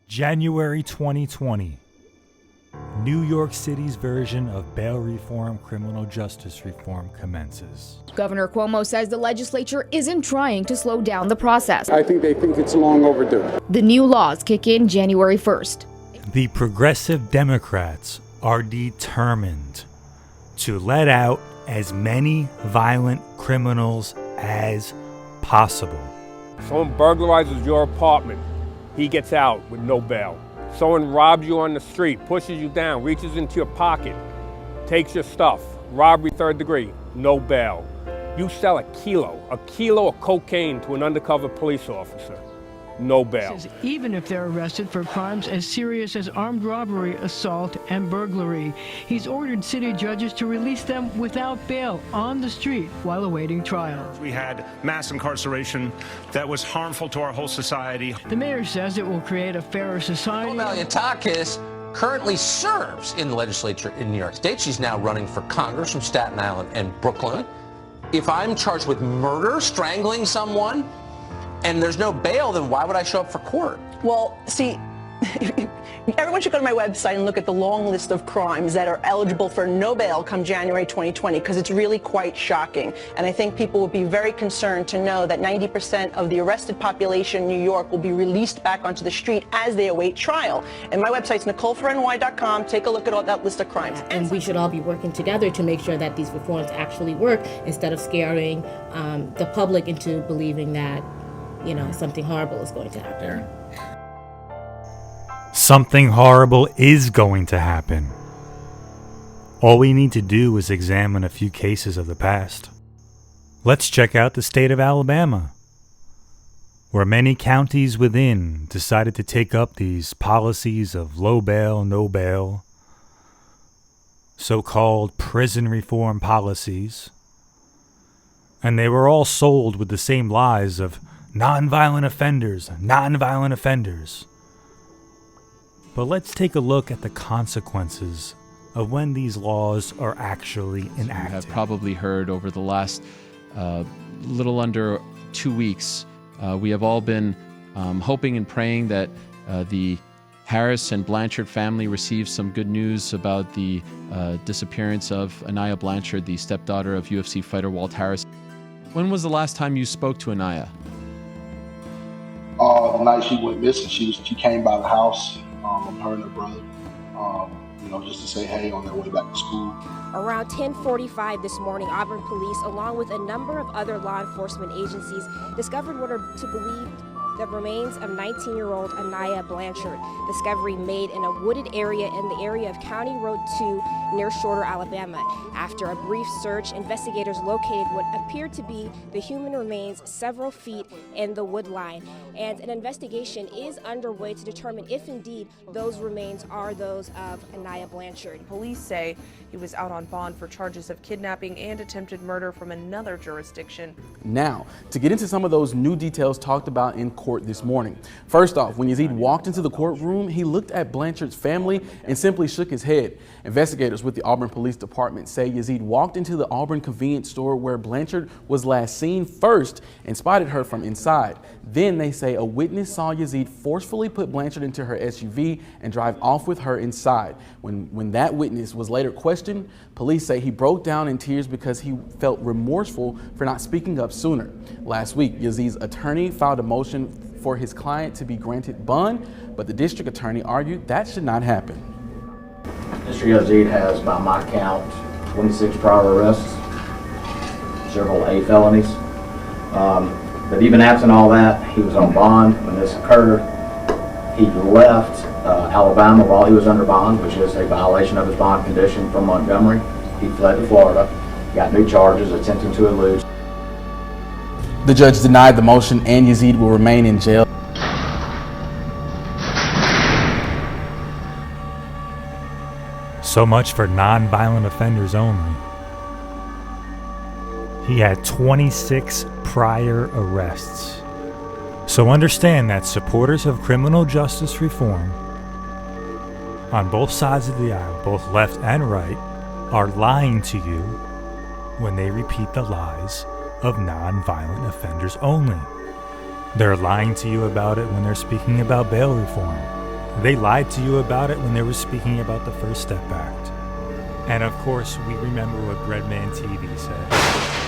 January 2020. New York City's version of bail reform, criminal justice reform commences. Governor Cuomo says the legislature isn't trying to slow down the process. I think they think it's long overdue. The new laws kick in January 1st. The progressive Democrats are determined to let out as many violent criminals as possible. Someone burglarizes your apartment, he gets out with no bail. Someone robs you on the street, pushes you down, reaches into your pocket, takes your stuff, robbery third degree, no bail. You sell a kilo of cocaine to an undercover police officer, no bail. Even if they're arrested for crimes as serious as armed robbery, assault, and burglary, he's ordered city judges to release them without bail on the street while awaiting trial. We had mass incarceration that was harmful to our whole society. The mayor says it will create a fairer society. Malliotakis currently serves in the legislature in New York State. She's now running for Congress from Staten Island and Brooklyn. If I'm charged with murder, strangling someone, and there's no bail, then why would I show up for court? Well, see, everyone should go to my website and look at the long list of crimes that are eligible for no bail come January 2020, because it's really quite shocking. And I think people will be very concerned to know that 90% of the arrested population in New York will be released back onto the street as they await trial. And my website's NicoleForNY.com. Take a look at all that list of crimes. And we should all be working together to make sure that these reforms actually work, instead of scaring the public into believing that something horrible is going to happen. Something horrible is going to happen. All we need to do is examine a few cases of the past. Let's check out the state of Alabama, where many counties within decided to take up these policies of low bail, no bail, so-called prison reform policies, and they were all sold with the same lies of nonviolent offenders, nonviolent offenders. But let's take a look at the consequences of when these laws are actually enacted. You have probably heard over the last little under 2 weeks, we have all been hoping and praying that the Harris and Blanchard family receives some good news about the disappearance of Aniah Blanchard, the stepdaughter of UFC fighter Walt Harris. When was the last time you spoke to Aniah? The night she went missing, she came by the house, her and her brother, just to say hey on their way back to school. Around 10:45 this morning, Auburn police, along with a number of other law enforcement agencies, discovered what are to believe the remains of 19-year-old Aniah Blanchard. Discovery made in a wooded area in the area of County Road 2 near Shorter, Alabama. After a brief search, investigators located what appeared to be the human remains several feet in the wood line. And an investigation is underway to determine if indeed those remains are those of Aniah Blanchard. Police say he was out on bond for charges of kidnapping and attempted murder from another jurisdiction. Now, to get into some of those new details talked about in court this morning. First off, when Yazid walked into the courtroom, he looked at Blanchard's family and simply shook his head. Investigators with the Auburn Police Department say Yazid walked into the Auburn convenience store where Blanchard was last seen first and spotted her from inside. Then they say a witness saw Yazid forcefully put Blanchard into her SUV and drive off with her inside. When that witness was later questioned, police say he broke down in tears because he felt remorseful for not speaking up sooner. Last week, Yazid's attorney filed a motion for his client to be granted bond, but the district attorney argued that should not happen. Mr. Yazid has, by my count, 26 prior arrests, several A felonies. But even absent all that, he was on bond when this occurred. He left Alabama while he was under bond, which is a violation of his bond condition from Montgomery. He fled to Florida, got new charges, attempting to elude. The judge denied the motion and Yazid will remain in jail. So much for non-violent offenders only. He had 26 prior arrests. So understand that supporters of criminal justice reform on both sides of the aisle, both left and right, are lying to you when they repeat the lies of non-violent offenders only. They're lying to you about it when they're speaking about bail reform. They lied to you about it when they were speaking about the First Step Act. And of course, we remember what Breadman TV said.